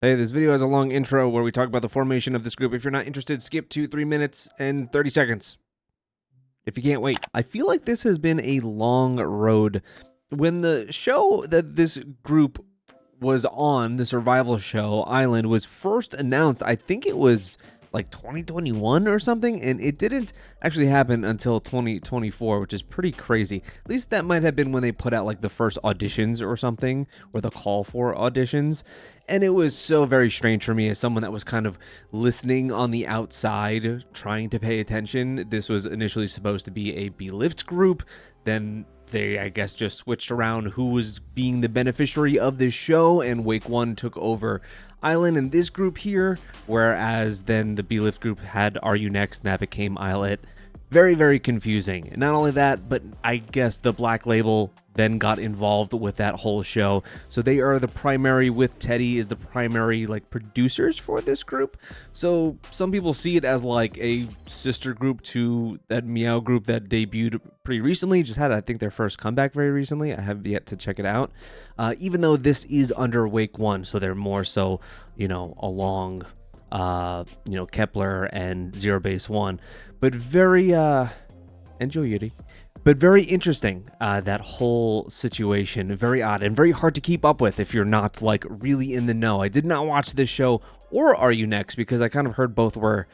Hey, this video has a long intro where we talk about the formation of this group. If you're not interested, skip to 3 minutes and 30 seconds. If you can't wait. I feel like this has been a long road. When the show that this group was on, the survival show, Island, was first announced, I think it was like 2021 or something, and it didn't actually happen until 2024, which is pretty crazy. At least that might have been when they put out like the first auditions or something, or the call for auditions. And it was so very strange for me as someone that was kind of listening on the outside, trying to pay attention. This was initially supposed to be a B-Lift group, then they, I guess, just switched around who was being the beneficiary of this show, and Wake One took over Island and this group here, whereas then the B-Lift group had Are You Next, and that became Islet. Very, very confusing. And not only that, but I guess the Black Label then got involved with that whole show. So they are the primary, with Teddy is the primary like producers for this group. So some people see it as like a sister group to that Meow group that debuted pretty recently. Just had, I think, their first comeback very recently. I have yet to check it out. Even though this is under Wake One, so they're more so, along Kepler and Zero Base One, but very enjoy Yuri. But very interesting, that whole situation. Very odd and very hard to keep up with if you're not like really in the know. I did not watch this show or Are You Next because I kind of heard both were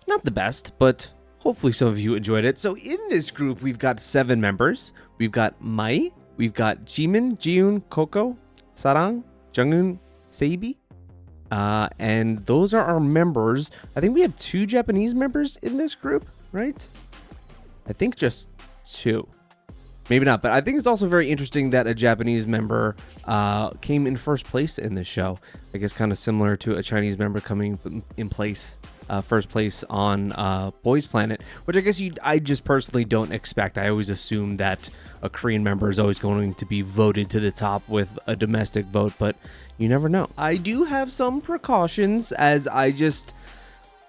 not the best, but hopefully some of you enjoyed it. So in this group, we've got 7 members. We've got Mai, we've got Jimin, Jiyoon, Coco, Sarang, Junghoon, Seibi. And those are our members. I think we have 2 Japanese members in this group, right? I think just 2. Maybe not, but I think it's also very interesting that a Japanese member came in first place in this show. I guess kind of similar to a Chinese member coming in first place on Boys Planet, which I guess I just personally don't expect. I always assume that a Korean member is always going to be voted to the top with a domestic vote, but you never know. I do have some precautions, as I just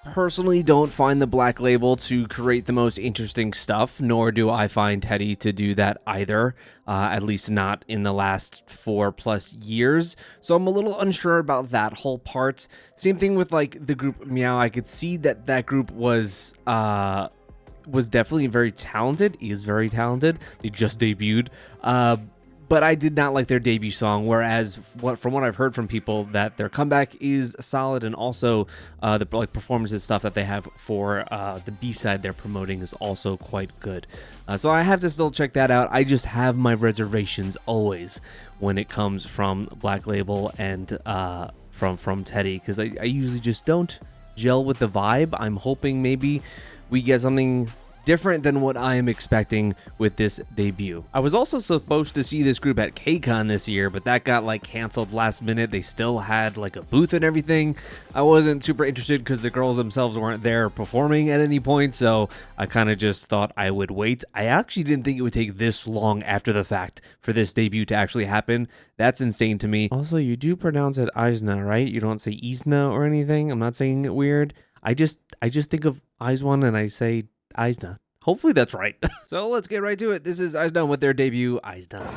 personally don't find the Black Label to create the most interesting stuff, nor do I find Teddy to do that either, at least not in the last 4+ years. So I'm a little unsure about that whole part. Same thing with like the group Meow. I could see that group was definitely very talented, is very talented. They just debuted. But I did not like their debut song, whereas from what I've heard from people, that their comeback is solid, and also the performances stuff that they have for the B-side they're promoting is also quite good. So I have to still check that out. I just have my reservations always when it comes from Black Label and from Teddy, because I usually just don't gel with the vibe. I'm hoping maybe we get something different than what I am expecting with this debut. I was also supposed to see this group at KCON this year, but that got like canceled last minute. They still had like a booth and everything. I wasn't super interested because the girls themselves weren't there performing at any point, so I kind of just thought I would wait. I actually didn't think it would take this long after the fact for this debut to actually happen. That's insane to me. Also, you do pronounce it IZNA, right? You don't say IZNA or anything. I'm not saying it weird. I just think of IZ*ONE and I say IZNA. Hopefully that's right. So let's get right to it. This is IZNA with their debut, IZNA.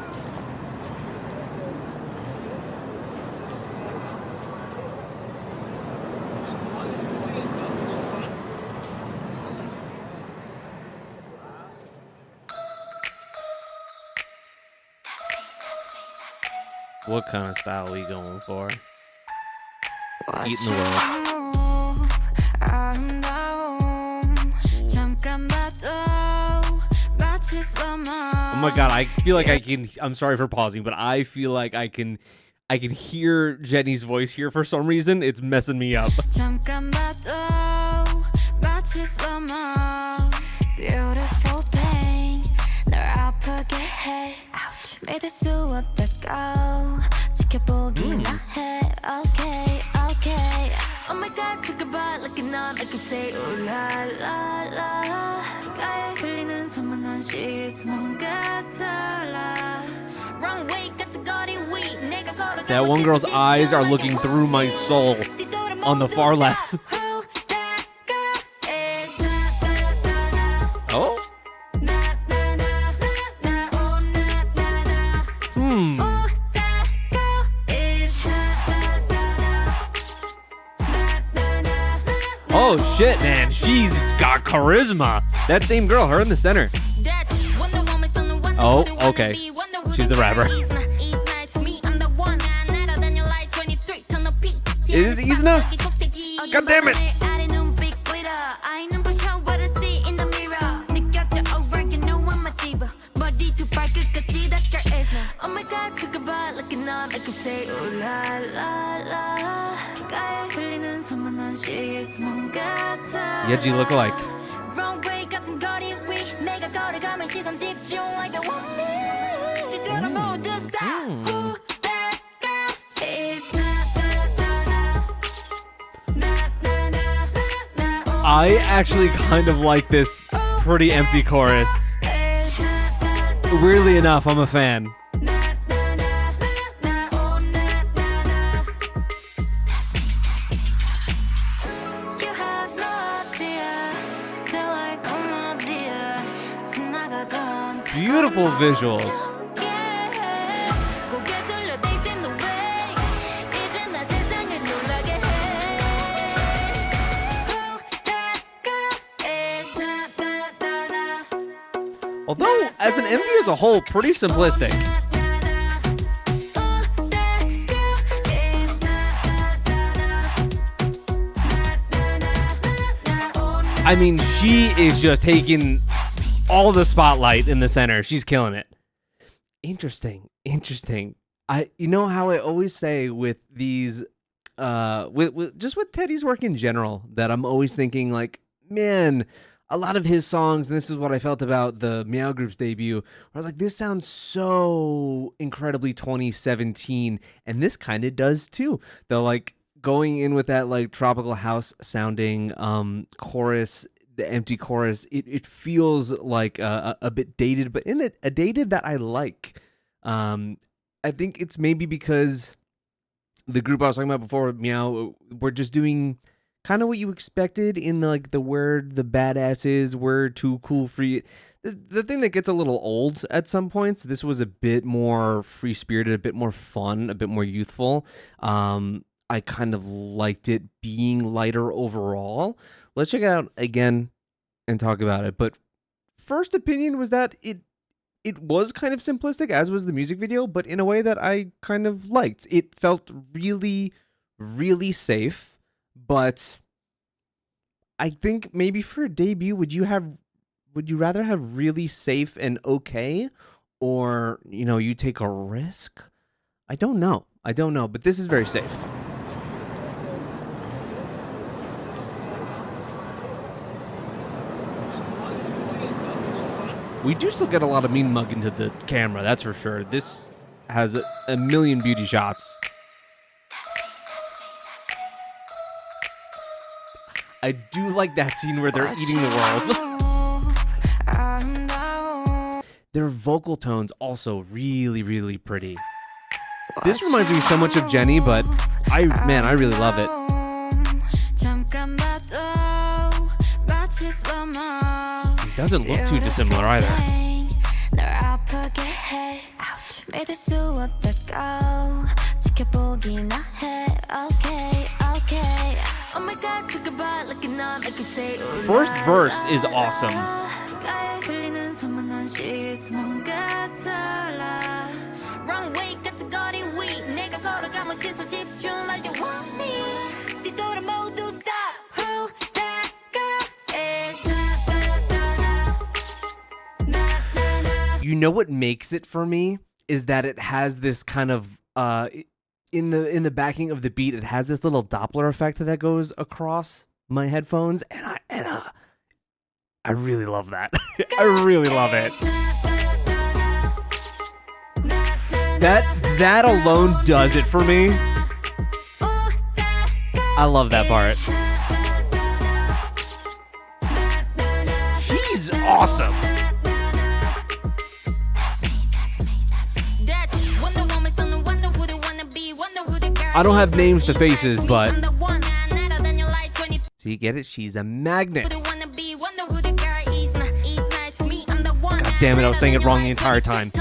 What kind of style are we going for? Eating the world. Oh my god, I feel like I can, I'm sorry for pausing, but I feel like I can hear Jenny's voice here for some reason. It's messing me up. Oh my god, click a bar, looking up, I can say ooh la la la. 풀리는 소문난 시선 같아라. Wrong way, category weak. 내가 걸어가고 That one girl's eyes are looking through my soul on the far left. Oh? Oh shit, man, she's got charisma. That same girl, her in the center. Oh, okay. She's the rapper. It is IZNA? God damn it. Oh my god, took a bite looking up, I could say, oh la la la. 가에 흘리는 소문난 she's 뭔 같아. Yeji lookalike. Wrong way 같은 거리 위 내가 걸어가면 시선 집중 like I want me. 뒤돌아 모두 stop. Who that girl is I actually kind of like this pretty empty chorus. Weirdly enough, I'm a fan. Beautiful visuals. Although, as an MV as a whole, pretty simplistic. I mean, she is just taking all the spotlight in the center. She's killing it. Interesting. You know how I always say with these, with Teddy's work in general, that I'm always thinking like, man, a lot of his songs, and this is what I felt about the Meow Group's debut, where I was like, this sounds so incredibly 2017, and this kind of does too. The like going in with that like tropical house sounding chorus, the empty chorus, it feels like a bit dated, but in a dated that I like. I think it's maybe because the group I was talking about before, Meow, we're just doing kind of what you expected in like the word the badass is, we're too cool for you. The thing that gets a little old at some points, this was a bit more free-spirited, a bit more fun, a bit more youthful. I kind of liked it being lighter overall. Let's check it out again and talk about it. But first opinion was that it was kind of simplistic, as was the music video, but in a way that I kind of liked. It felt really, really safe. But I think maybe for a debut, would you rather have really safe and okay, or you take a risk? I don't know, but this is very safe. We do still get a lot of mean mug into the camera, that's for sure. This has a million beauty shots. I do like that scene where they're eating the world. Their vocal tones also really, really pretty. This reminds me so much of Jenny, but I really love it. It doesn't look too dissimilar either. First verse is awesome. You know what makes it for me is that it has this kind of in the backing of the beat, it has this little Doppler effect that goes across my headphones, and I really love that. I really love it. That alone does it for me. I love that part. She's awesome. I don't have names to faces, but so you get it? She's a magnet. God damn it, I was saying it wrong the entire time.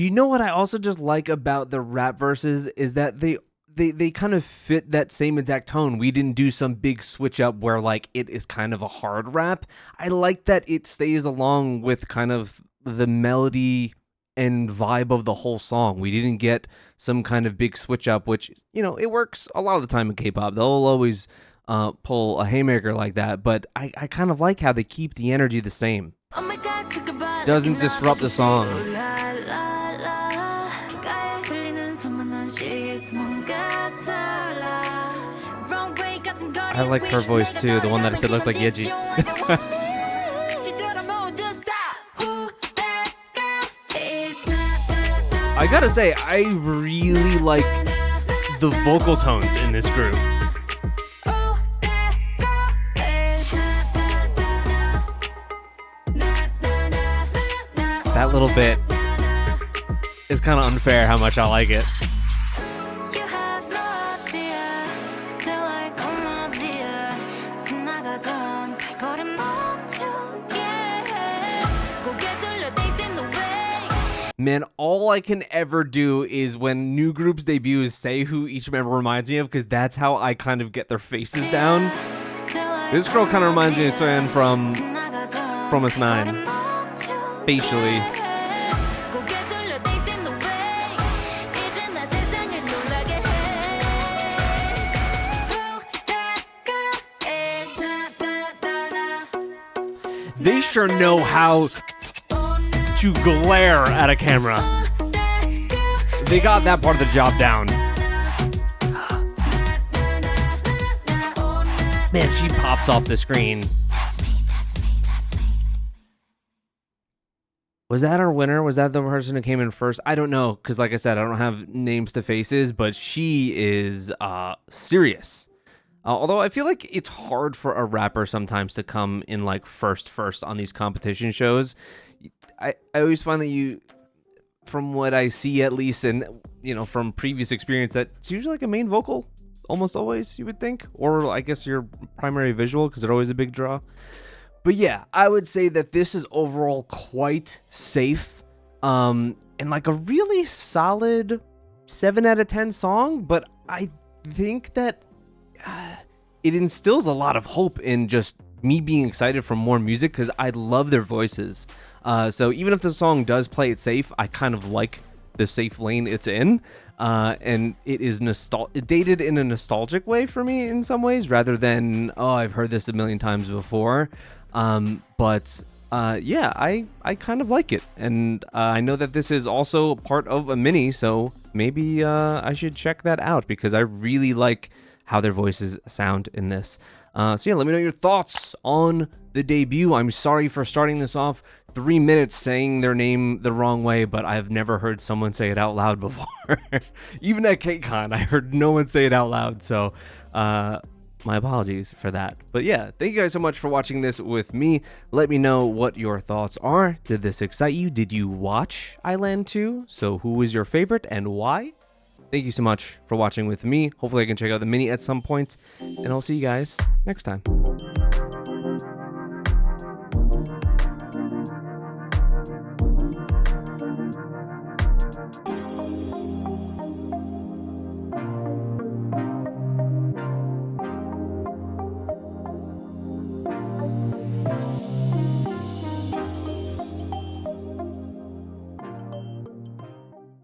You know what I also just like about the rap verses is that they kind of fit that same exact tone. We didn't do some big switch up where like it is kind of a hard rap. I like that it stays along with kind of the melody and vibe of the whole song. We didn't get some kind of big switch up, which, you know, it works a lot of the time in K-pop. They'll always pull a haymaker like that, but I kind of like how they keep the energy the same. Oh my God, Doesn't disrupt the song. I like her voice too, the one that I said looked like Yeji. I gotta say, I really like the vocal tones in this group. That little bit is kind of unfair how much I like it. Man, all I can ever do is when new groups debut is say who each member reminds me of, because that's how I kind of get their faces down. This girl kind of reminds me of Soyeon from S9, facially. They sure know how to glare at a camera. They got that part of the job down. Man, she pops off the screen. Was that our winner? Was that the person who came in first? I don't know, because like I said, I don't have names to faces, but she is serious. Although I feel like it's hard for a rapper sometimes to come in like first on these competition shows. I always find that from what I see at least, and you know, from previous experience, that it's usually like a main vocal, almost always, you would think, or I guess your primary visual, because they're always a big draw. But yeah, I would say that this is overall quite safe, and like a really solid 7 out of 10 song. But I think that it instills a lot of hope in just me being excited for more music, because I love their voices. So even if the song does play it safe, I kind of like the safe lane it's in. And it is dated in a nostalgic way for me in some ways, rather than, oh, I've heard this a million times before. But yeah, I kind of like it. And I know that this is also part of a mini, so maybe I should check that out, because I really like how their voices sound in this. So yeah, let me know your thoughts on the debut. I'm sorry for starting this off 3 minutes saying their name the wrong way, but I've never heard someone say it out loud before. Even at KCON, I heard no one say it out loud, so my apologies for that. But yeah, thank you guys so much for watching this with me. Let me know what your thoughts are. Did this excite you? Did you watch Island 2? So who was your favorite and why? Thank you so much for watching with me. Hopefully I can check out the mini at some point, and I'll see you guys next time.